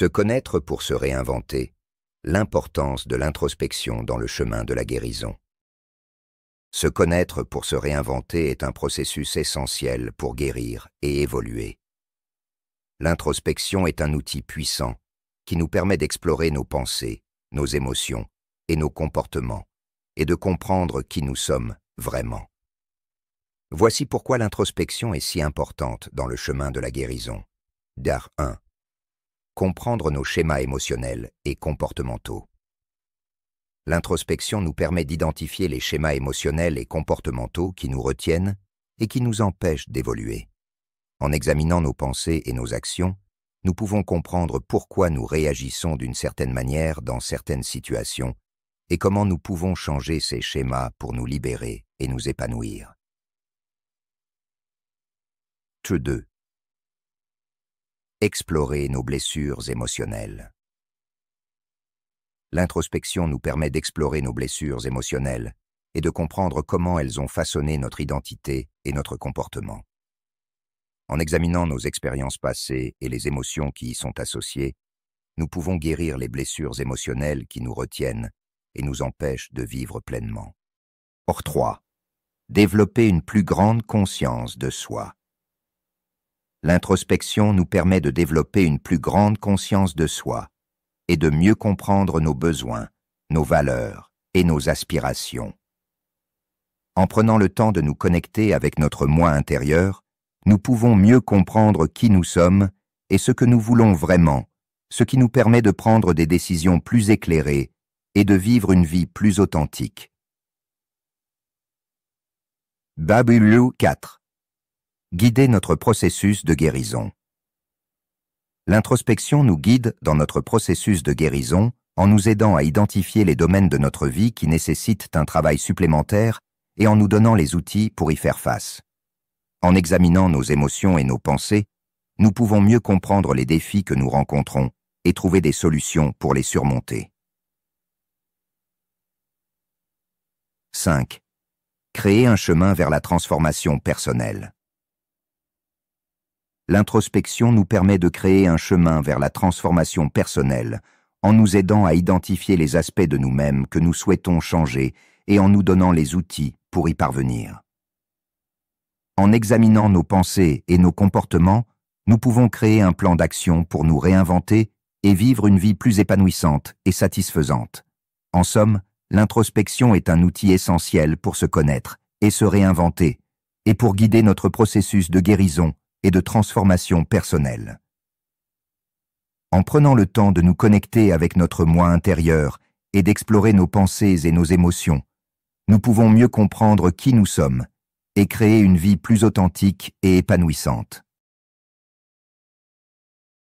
Se connaître pour se réinventer, l'importance de l'introspection dans le chemin de la guérison. Se connaître pour se réinventer est un processus essentiel pour guérir et évoluer. L'introspection est un outil puissant qui nous permet d'explorer nos pensées, nos émotions et nos comportements et de comprendre qui nous sommes vraiment. Voici pourquoi l'introspection est si importante dans le chemin de la guérison. Dar 1. Comprendre nos schémas émotionnels et comportementaux. L'introspection nous permet d'identifier les schémas émotionnels et comportementaux qui nous retiennent et qui nous empêchent d'évoluer. En examinant nos pensées et nos actions, nous pouvons comprendre pourquoi nous réagissons d'une certaine manière dans certaines situations et comment nous pouvons changer ces schémas pour nous libérer et nous épanouir. 2. Explorer nos blessures émotionnelles. L'introspection nous permet d'explorer nos blessures émotionnelles et de comprendre comment elles ont façonné notre identité et notre comportement. En examinant nos expériences passées et les émotions qui y sont associées, nous pouvons guérir les blessures émotionnelles qui nous retiennent et nous empêchent de vivre pleinement. 3. Développer une plus grande conscience de soi. L'introspection nous permet de développer une plus grande conscience de soi et de mieux comprendre nos besoins, nos valeurs et nos aspirations. En prenant le temps de nous connecter avec notre moi intérieur, nous pouvons mieux comprendre qui nous sommes et ce que nous voulons vraiment, ce qui nous permet de prendre des décisions plus éclairées et de vivre une vie plus authentique. Babylou 4. Guider notre processus de guérison. L'introspection nous guide dans notre processus de guérison en nous aidant à identifier les domaines de notre vie qui nécessitent un travail supplémentaire et en nous donnant les outils pour y faire face. En examinant nos émotions et nos pensées, nous pouvons mieux comprendre les défis que nous rencontrons et trouver des solutions pour les surmonter. 5. Créer un chemin vers la transformation personnelle. L'introspection nous permet de créer un chemin vers la transformation personnelle en nous aidant à identifier les aspects de nous-mêmes que nous souhaitons changer et en nous donnant les outils pour y parvenir. En examinant nos pensées et nos comportements, nous pouvons créer un plan d'action pour nous réinventer et vivre une vie plus épanouissante et satisfaisante. En somme, l'introspection est un outil essentiel pour se connaître et se réinventer, et pour guider notre processus de guérison et de transformation personnelle. En prenant le temps de nous connecter avec notre moi intérieur et d'explorer nos pensées et nos émotions, nous pouvons mieux comprendre qui nous sommes et créer une vie plus authentique et épanouissante.